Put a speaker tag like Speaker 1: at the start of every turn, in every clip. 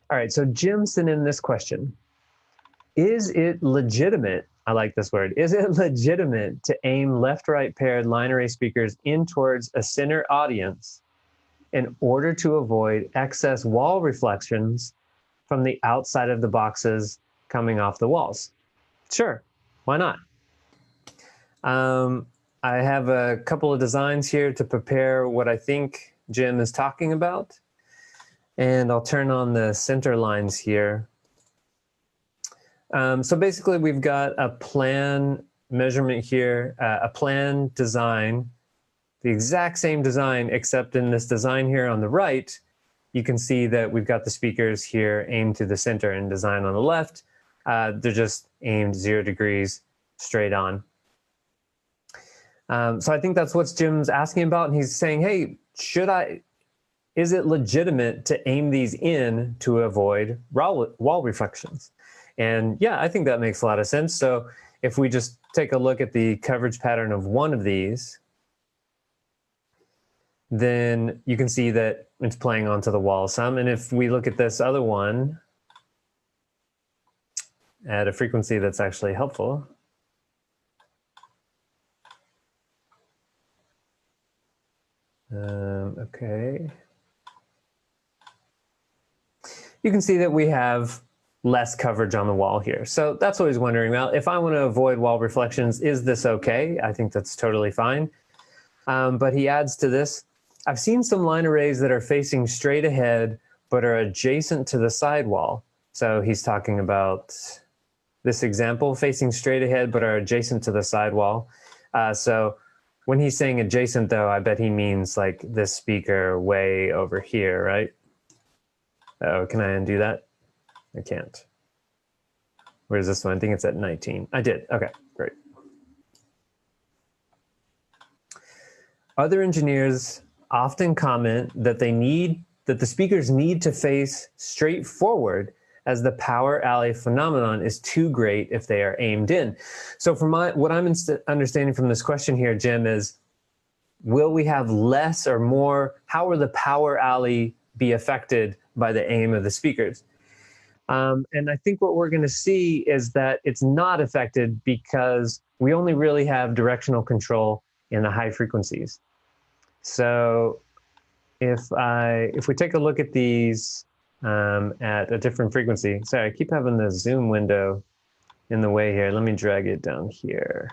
Speaker 1: All right, so Jim sent in this question. Is it legitimate, I like this word, is it legitimate to aim left-right paired line array speakers in towards a center audience in order to avoid excess wall reflections from the outside of the boxes coming off the walls? Sure, why not? I have a couple of designs here to prepare what I think Jim is talking about. And I'll turn on the center lines here. So basically, we've got a plan measurement here, a plan design, the exact same design, except in this design here on the right, you can see that we've got the speakers here aimed to the center, and design on the left, they're just aimed 0 degrees straight on. So I think that's what Jim's asking about, and he's saying, hey, is it legitimate to aim these in to avoid wall reflections? And yeah, I think that makes a lot of sense. So if we just take a look at the coverage pattern of one of these, then you can see that it's playing onto the wall some. And if we look at this other one at a frequency that's actually helpful, okay. You can see that we have less coverage on the wall here. So that's what he's wondering about. If I want to avoid wall reflections, is this okay? I think that's totally fine. But he adds to this, I've seen some line arrays that are facing straight ahead, but are adjacent to the sidewall. So he's talking about this example, facing straight ahead, but are adjacent to the sidewall. So when he's saying adjacent, though, I bet he means like this speaker way over here, right? Oh, can I undo that? I can't. Where's this one? I think it's at 19. I did. Okay, great. Other engineers often comment that the speakers need to face straight forward, as the power alley phenomenon is too great if they are aimed in. So from what I'm understanding from this question here, Jim, is will we have less or more? How will the power alley be affected by the aim of the speakers? And I think what we're going to see is that it's not affected because we only really have directional control in the high frequencies. So if we take a look at these at a different frequency, sorry, I keep having the zoom window in the way here. Let me drag it down here.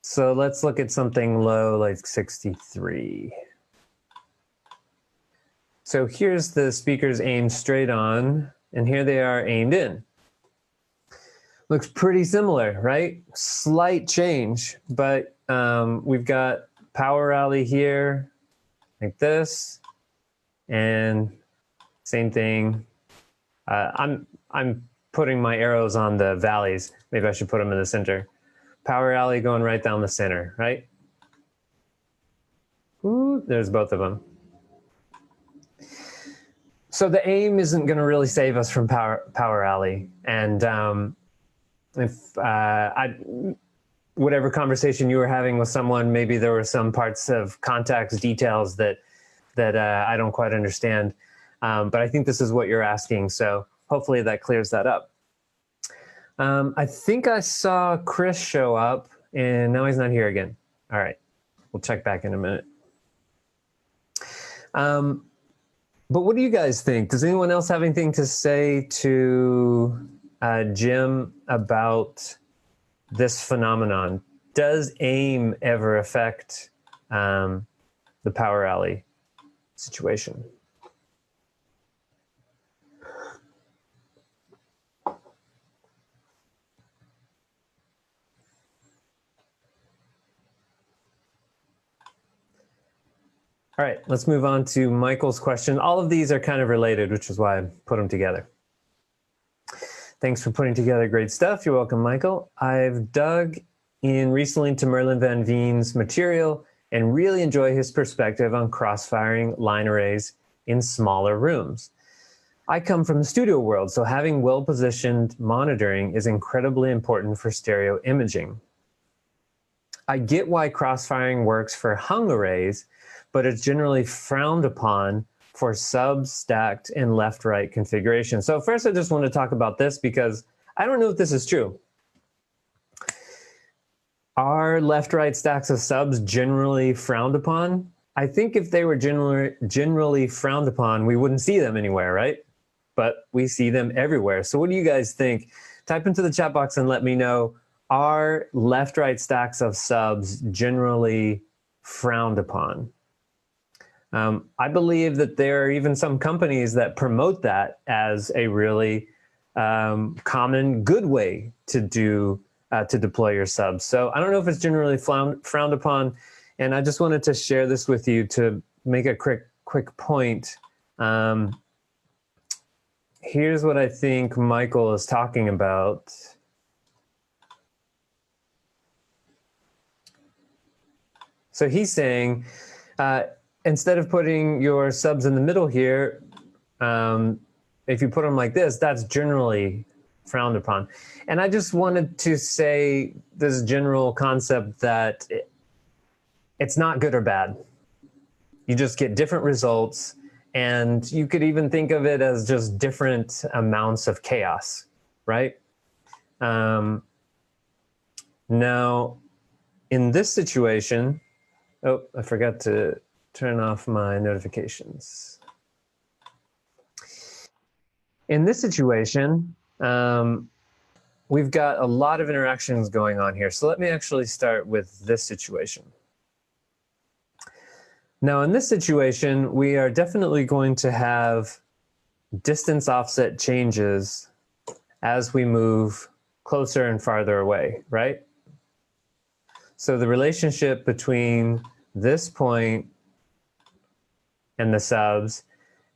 Speaker 1: So let's look at something low like 63. So here's the speakers aimed straight on, and here they are aimed in. Looks pretty similar, right? Slight change, but we've got power alley here, like this, and same thing. I'm putting my arrows on the valleys. Maybe I should put them in the center. Power alley going right down the center, right? Ooh, there's both of them. So the aim isn't going to really save us from power alley, and if whatever conversation you were having with someone, maybe there were some parts of context details that I don't quite understand, but I think this is what you're asking, so hopefully that clears that up. I think I saw Chris show up, and now he's not here again. All right, we'll check back in a minute. But what do you guys think? Does anyone else have anything to say to Jim about this phenomenon? Does aim ever affect the power alley situation? All right, let's move on to Michael's question. All of these are kind of related, which is why I put them together. Thanks for putting together great stuff. You're welcome, Michael. I've dug in recently to Merlin Van Veen's material and really enjoy his perspective on cross-firing line arrays in smaller rooms. I come from the studio world, so having well-positioned monitoring is incredibly important for stereo imaging. I get why cross-firing works for hung arrays, but it's generally frowned upon for subs stacked in left-right configuration. So first I just want to talk about this because I don't know if this is true. Are left-right stacks of subs generally frowned upon? I think if they were generally frowned upon, we wouldn't see them anywhere, right? But we see them everywhere. So what do you guys think? Type into the chat box and let me know, are left-right stacks of subs generally frowned upon? I believe that there are even some companies that promote that as a really common, good way to deploy your subs. So I don't know if it's generally frowned upon, and I just wanted to share this with you to make a quick point. Here's what I think Michael is talking about. So he's saying, instead of putting your subs in the middle here, if you put them like this, that's generally frowned upon. And I just wanted to say this general concept that it's not good or bad. You just get different results, and you could even think of it as just different amounts of chaos, right? Now, in this situation, oh, I forgot to turn off my notifications. In this situation, we've got a lot of interactions going on here. So let me actually start with this situation. Now, in this situation, we are definitely going to have distance offset changes as we move closer and farther away, right? So the relationship between this point and the subs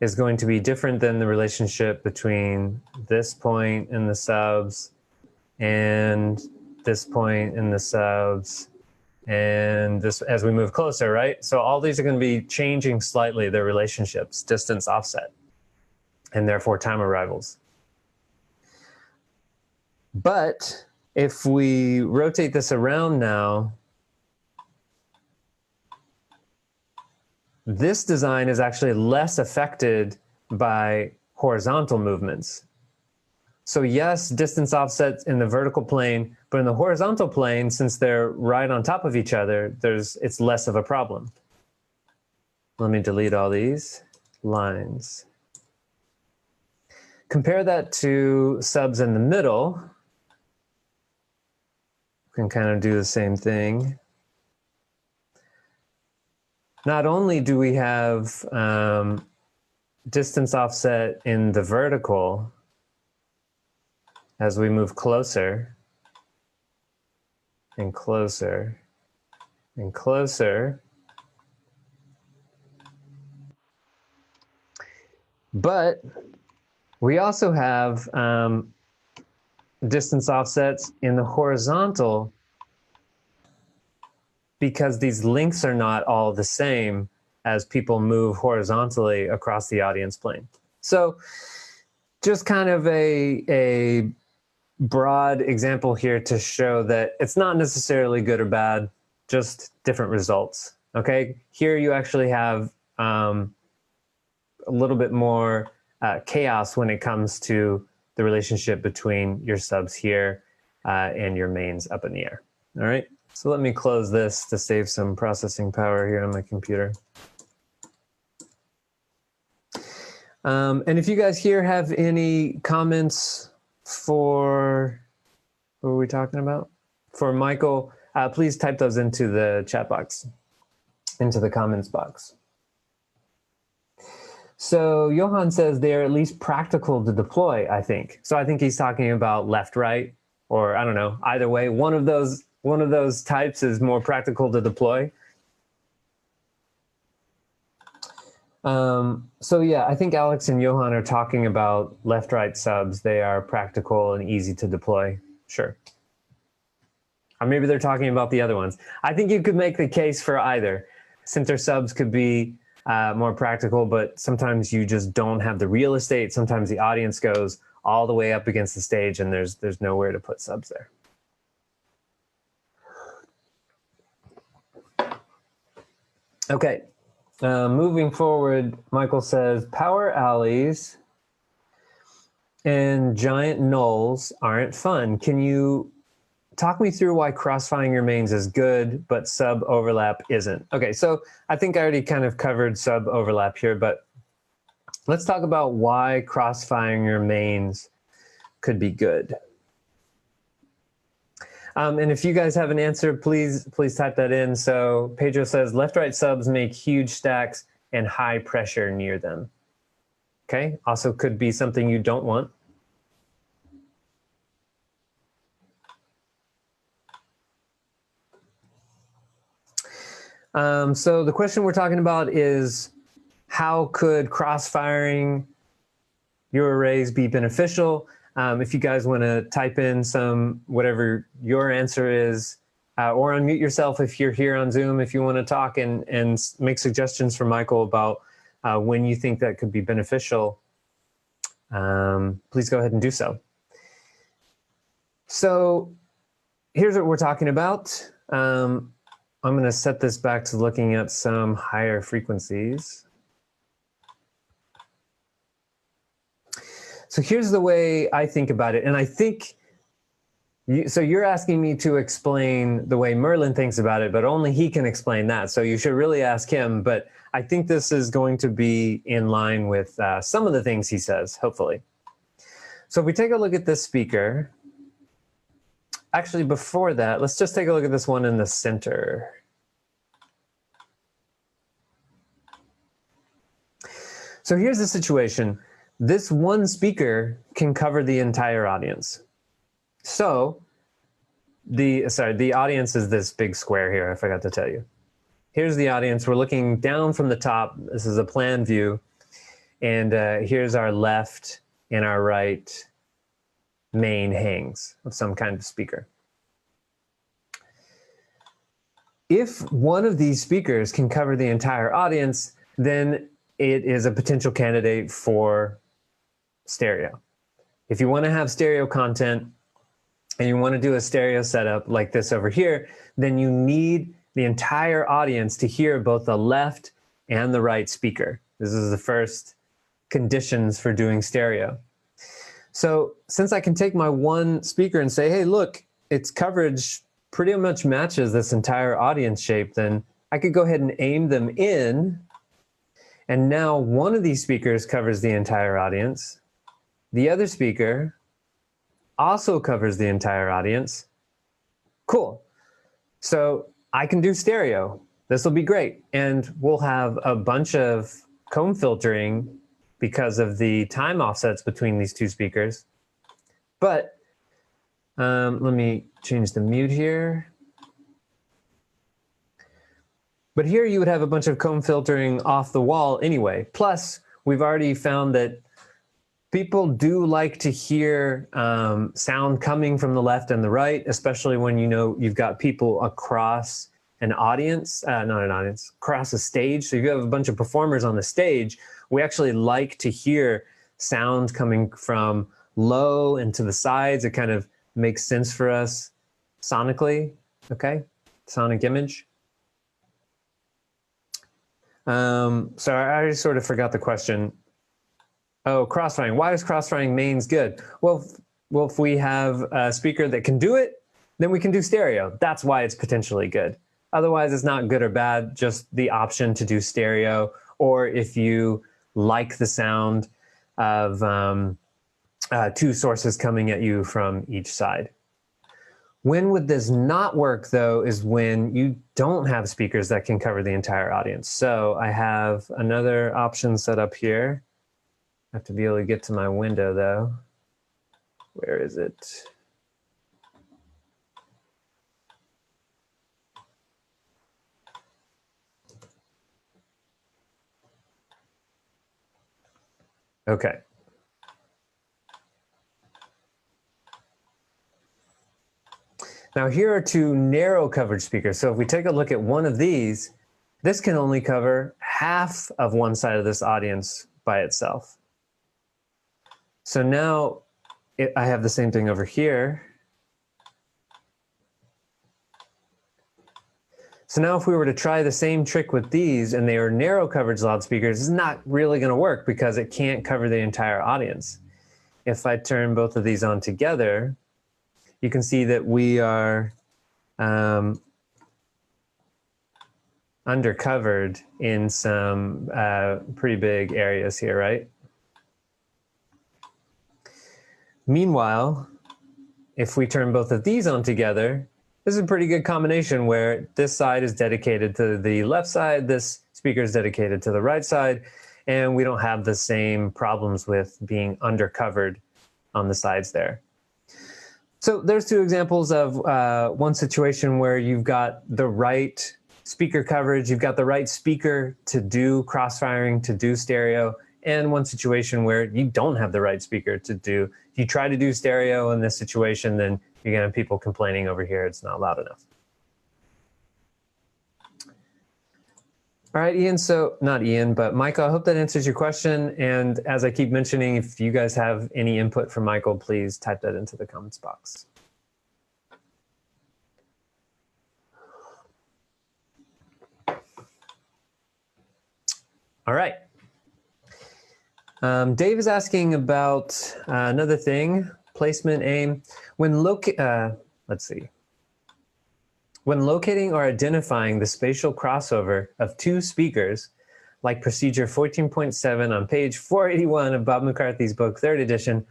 Speaker 1: is going to be different than the relationship between this point and the subs and this point and the subs and this as we move closer, right? So all these are going to be changing slightly, their relationships, distance offset, and therefore time arrivals. But if we rotate this around now, this design is actually less affected by horizontal movements. So yes, distance offsets in the vertical plane, but in the horizontal plane, since they're right on top of each other, it's less of a problem. Let me delete all these lines. Compare that to subs in the middle. We can kind of do the same thing. Not only do we have distance offset in the vertical as we move closer and closer and closer, but we also have distance offsets in the horizontal because these links are not all the same as people move horizontally across the audience plane. So just kind of a broad example here to show that it's not necessarily good or bad, just different results, okay? Here you actually have a little bit more chaos when it comes to the relationship between your subs here and your mains up in the air, all right? So let me close this to save some processing power here on my computer. And if you guys here have any comments for, what were we talking about? For Michael, please type those into the chat box, into the comments box. So Johan says they're at least practical to deploy, I think. So I think he's talking about left, right, or I don't know, either way, one of those types is more practical to deploy. So yeah, I think Alex and Johan are talking about left-right subs. They are practical and easy to deploy, sure. Or maybe they're talking about the other ones. I think you could make the case for either. Center subs could be more practical, but sometimes you just don't have the real estate. Sometimes the audience goes all the way up against the stage and there's nowhere to put subs there. Okay, Moving forward, Michael says, power alleys and giant nulls aren't fun. Can you talk me through why crossfiring your mains is good, but sub overlap isn't? Okay, so I think I already kind of covered sub overlap here, but let's talk about why crossfiring your mains could be good. And if you guys have an answer, please type that in. So Pedro says, left-right subs make huge stacks and high pressure near them. Okay, also could be something you don't want. So the question we're talking about is, how could cross-firing your arrays be beneficial? If you guys want to type in whatever your answer is, or unmute yourself if you're here on Zoom, if you want to talk and make suggestions for Michael about when you think that could be beneficial, please go ahead and do so. So here's what we're talking about. I'm going to set this back to looking at some higher frequencies. So here's the way I think about it. And I think, so you're asking me to explain the way Merlin thinks about it, but only he can explain that. So you should really ask him. But I think this is going to be in line with some of the things he says, hopefully. So if we take a look at this speaker, actually before that, let's just take a look at this one in the center. So here's the situation. This one speaker can cover the entire audience. So the audience is this big square here. I forgot to tell you. Here's the audience. We're looking down from the top. This is a plan view. And here's our left and our right main hangs of some kind of speaker. If one of these speakers can cover the entire audience, then it is a potential candidate for stereo. If you want to have stereo content and you want to do a stereo setup like this over here, then you need the entire audience to hear both the left and the right speaker. This is the first conditions for doing stereo. So since I can take my one speaker and say, hey, look, its coverage pretty much matches this entire audience shape, then I could go ahead and aim them in. And now one of these speakers covers the entire audience. The other speaker also covers the entire audience. Cool. So I can do stereo. This will be great. And we'll have a bunch of comb filtering because of the time offsets between these two speakers. But let me change the mute here. But here you would have a bunch of comb filtering off the wall anyway. Plus, we've already found that people do like to hear sound coming from the left and the right, especially when you've got people across an audience, not an audience, across a stage. So if you have a bunch of performers on the stage, we actually like to hear sound coming from low and to the sides. It kind of makes sense for us sonically, okay? Sonic image. So I already sort of forgot the question. Oh, crossfiring. Why is crossfiring mains good? Well, if we have a speaker that can do it, then we can do stereo. That's why it's potentially good. Otherwise, it's not good or bad, just the option to do stereo, or if you like the sound of two sources coming at you from each side. When would this not work, though, is when you don't have speakers that can cover the entire audience. So I have another option set up here. I have to be able to get to my window, though. Where is it? Okay. Now here are two narrow coverage speakers. So if we take a look at one of these, this can only cover half of one side of this audience by itself. So now I have the same thing over here. So now if we were to try the same trick with these and they are narrow coverage loudspeakers, it's not really going to work because it can't cover the entire audience. If I turn both of these on together, you can see that we are undercovered in some pretty big areas here, right? Meanwhile, if we turn both of these on together, this is a pretty good combination where this side is dedicated to the left side, this speaker is dedicated to the right side, and we don't have the same problems with being undercovered on the sides there. So there's two examples of one situation where you've got the right speaker coverage, you've got the right speaker to do cross-firing, to do stereo, and one situation where you don't have the right speaker to do. If you try to do stereo in this situation, then you're gonna have people complaining over here it's not loud enough. All right, Ian, so not Ian, but Michael, I hope that answers your question. And as I keep mentioning, if you guys have any input from Michael, please type that into the comments box. All right. Dave is asking about another thing, placement aim. Let's see. When locating or identifying the spatial crossover of two speakers, like procedure 14.7 on page 481 of Bob McCarthy's book, 3rd edition,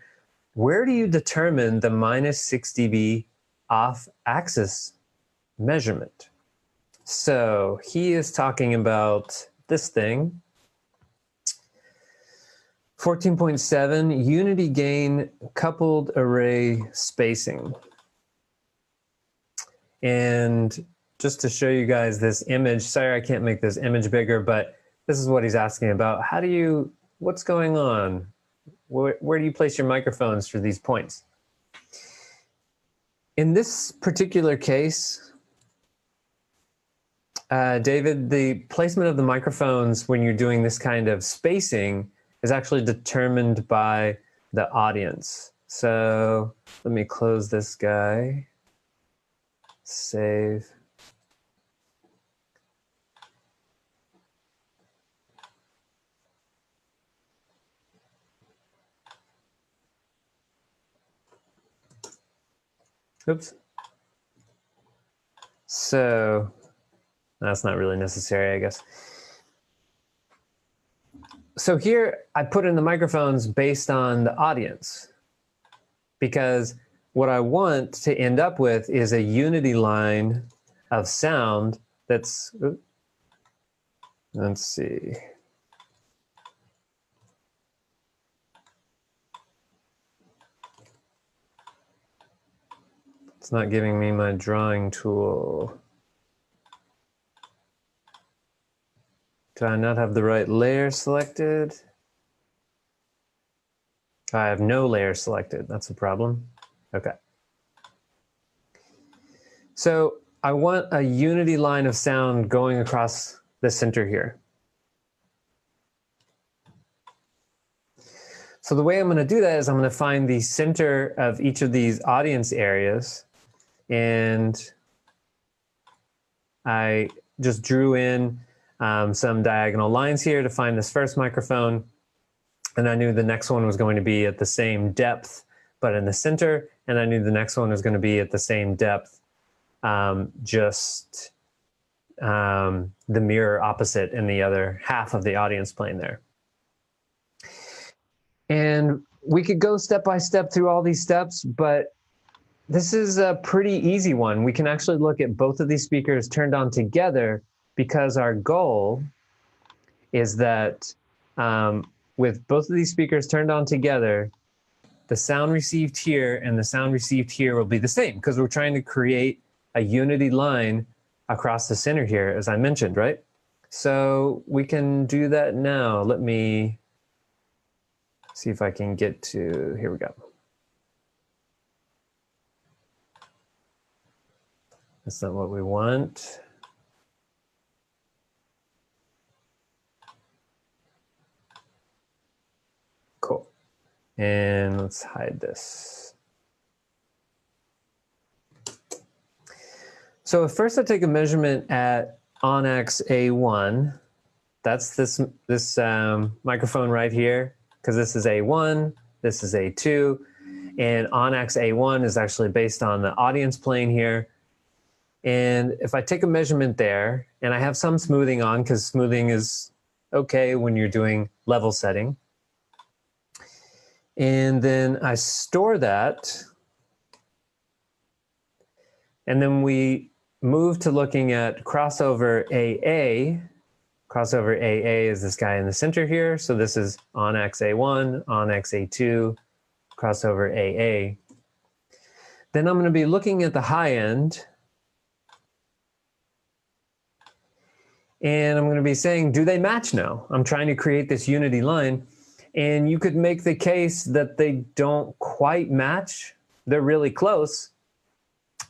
Speaker 1: where do you determine the -6 dB off-axis measurement? So he is talking about this thing. 14.7, unity gain coupled array spacing. And just to show you guys this image, sorry I can't make this image bigger, but this is what he's asking about. What's going on? Where do you place your microphones for these points? In this particular case, David, the placement of the microphones when you're doing this kind of spacing is actually determined by the audience. So let me close this guy. Save. Oops. So that's not really necessary, I guess. So here I put in the microphones based on the audience, because what I want to end up with is a unity line of sound that's, let's see. It's not giving me my drawing tool. Do I not have the right layer selected? I have no layer selected. That's a problem. Okay. So I want a unity line of sound going across the center here. So the way I'm going to do that is I'm going to find the center of each of these audience areas, and I just drew in some diagonal lines here to find this first microphone, and I knew the next one was going to be at the same depth but in the center, and I knew the next one was going to be at the same depth, just the mirror opposite in the other half of the audience plane there. And we could go step by step through all these steps, but this is a pretty easy one. We can actually look at both of these speakers turned on together, because our goal is that with both of these speakers turned on together, the sound received here and the sound received here will be the same, because we're trying to create a unity line across the center here, as I mentioned, right? So we can do that now. Let me see if I can get to, here we go. That's not what we want. Cool. And let's hide this. So if first I take a measurement at on-X A1, that's this microphone right here, because this is A1, this is A2, and on-X A1 is actually based on the audience plane here. And if I take a measurement there, and I have some smoothing on, because smoothing is okay when you're doing level setting. And then I store that. And then we move to looking at crossover AA. Crossover AA is this guy in the center here. So this is on-X A1, on-X A2, crossover AA. Then I'm going to be looking at the high end. And I'm going to be saying, do they match now? I'm trying to create this unity line. And you could make the case that they don't quite match. They're really close.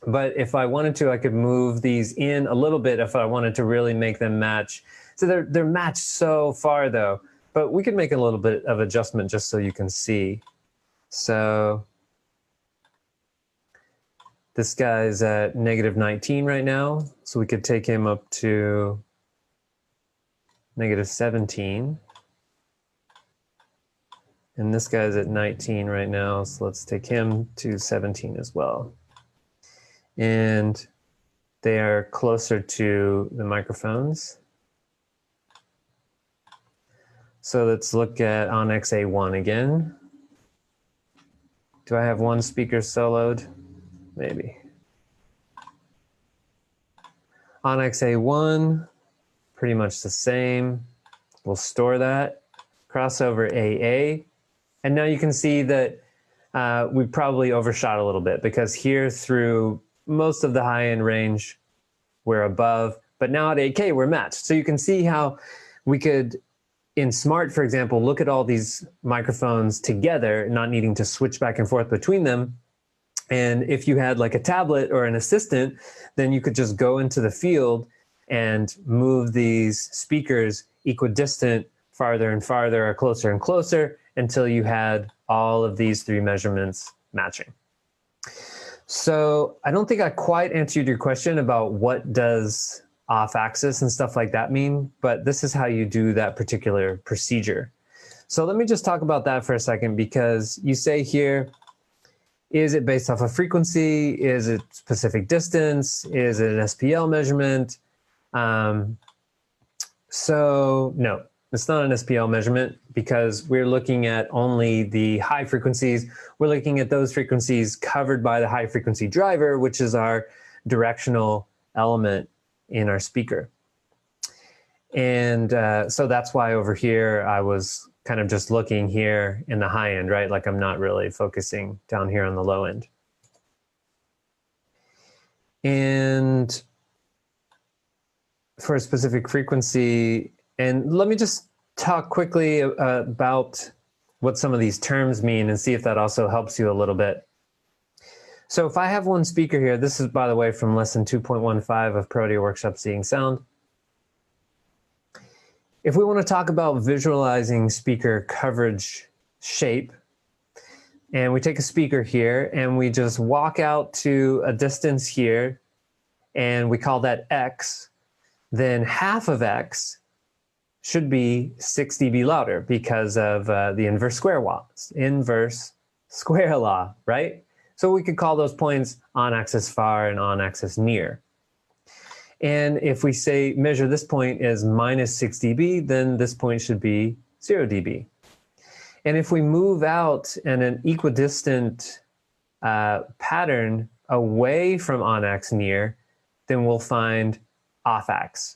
Speaker 1: But if I wanted to, I could move these in a little bit if I wanted to really make them match. So they're matched so far though, but we could make a little bit of adjustment just so you can see. So this guy's at -19 right now. So we could take him up to -17. And this guy's at 19 right now. So let's take him to 17 as well. And they are closer to the microphones. So let's look at on-X A1 again. Do I have one speaker soloed? Maybe. On-X A1, pretty much the same. We'll store that. Crossover AA. And now you can see that we probably overshot a little bit, because here through most of the high-end range, we're above, but now at 8K, we're matched. So you can see how we could, in Smart, for example, look at all these microphones together, not needing to switch back and forth between them. And if you had like a tablet or an assistant, then you could just go into the field and move these speakers equidistant farther and farther, or closer and closer, until you had all of these three measurements matching. So I don't think I quite answered your question about what does off-axis and stuff like that mean, but this is how you do that particular procedure. So let me just talk about that for a second, because you say here, is it based off of frequency? Is it specific distance? Is it an SPL measurement? So no, it's not an SPL measurement, because we're looking at only the high frequencies. We're looking at those frequencies covered by the high frequency driver, which is our directional element in our speaker. And so that's why over here, I was kind of just looking here in the high end, right? Like I'm not really focusing down here on the low end. And for a specific frequency, and let me just talk quickly about what some of these terms mean and see if that also helps you a little bit. So if I have one speaker here, this is, by the way, from lesson 2.15 of Pro Audio Workshop Seeing Sound. If we want to talk about visualizing speaker coverage shape, and we take a speaker here and we just walk out to a distance here, and we call that X, then half of X should be 6 dB louder because of the inverse square law, right? So we could call those points on-axis far and on-axis near. And if we say measure this point as -6 dB, then this point should be 0 dB. And if we move out in an equidistant pattern away from on-ax near, then we'll find off-ax.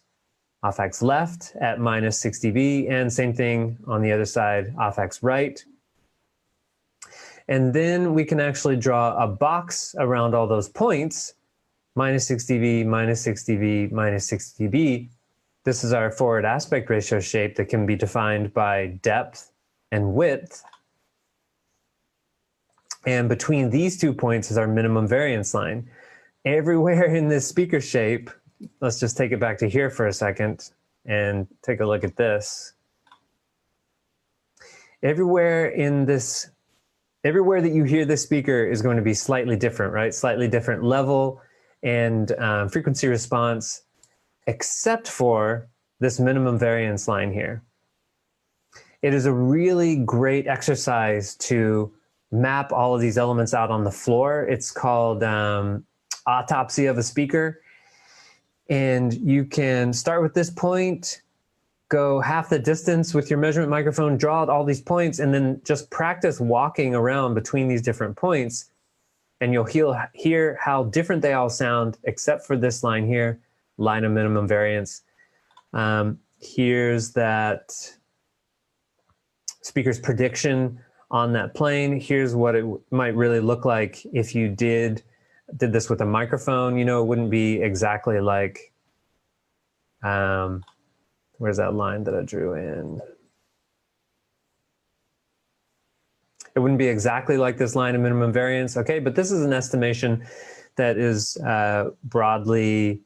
Speaker 1: Off-ax left at -6 dB, and same thing on the other side, off-ax right. And then we can actually draw a box around all those points, -6 dB, -6 dB, -6 dB. This is our forward aspect ratio shape that can be defined by depth and width. And between these 2 points is our minimum variance line. Everywhere in this speaker shape, let's just take it back to here for a second and take a look at this. Everywhere that you hear this speaker is going to be slightly different, right? Slightly different level and frequency response, except for this minimum variance line here. It is a really great exercise to map all of these elements out on the floor. It's called autopsy of a speaker. And you can start with this point, go half the distance with your measurement microphone, draw out all these points, and then just practice walking around between these different points. And you'll hear how different they all sound, except for this line here, line of minimum variance. Here's that speaker's prediction on that plane. Here's what it might really look like if you did this with a microphone. You know, it wouldn't be exactly like, where's that line that I drew in? It wouldn't be exactly like this line of minimum variance, okay? But this is an estimation that is broadly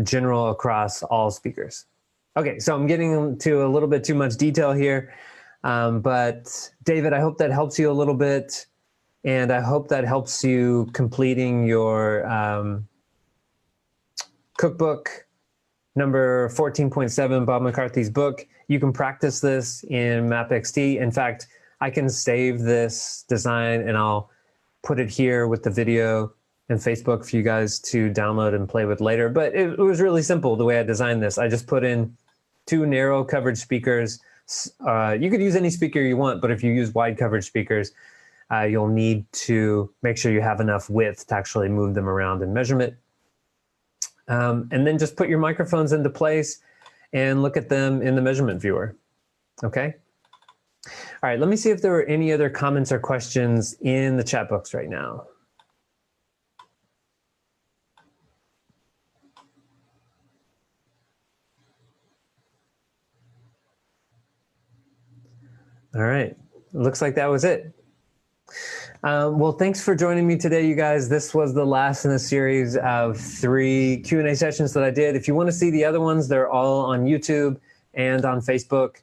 Speaker 1: general across all speakers. Okay, so I'm getting into a little bit too much detail here, but David, I hope that helps you a little bit, and I hope that helps you completing your cookbook number 14.7, Bob McCarthy's book. You can practice this in MapXT. In fact, I can save this design and I'll put it here with the video and Facebook for you guys to download and play with later. But it was really simple the way I designed this. I just put in 2 narrow coverage speakers. You could use any speaker you want, but if you use wide coverage speakers, you'll need to make sure you have enough width to actually move them around in measurement. And then just put your microphones into place and look at them in the measurement viewer, okay? All right, let me see if there were any other comments or questions in the chat box right now. All right, looks like that was it. Well, thanks for joining me today, you guys. This was the last in a series of 3 Q&A sessions that I did. If you want to see the other ones, they're all on YouTube and on Facebook.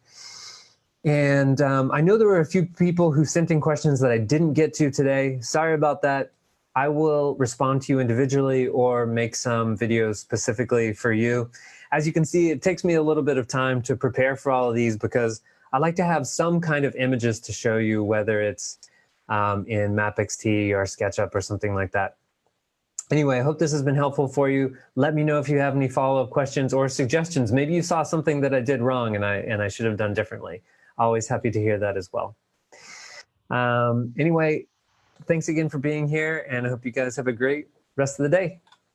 Speaker 1: And I know there were a few people who sent in questions that I didn't get to today. Sorry about that. I will respond to you individually or make some videos specifically for you. As you can see, it takes me a little bit of time to prepare for all of these because I like to have some kind of images to show you, whether it's in MapXT or SketchUp or something like that. Anyway, I hope this has been helpful for you. Let me know if you have any follow-up questions or suggestions. Maybe you saw something that I did wrong and I should have done differently. Always happy to hear that as well. Anyway, thanks again for being here, and I hope you guys have a great rest of the day.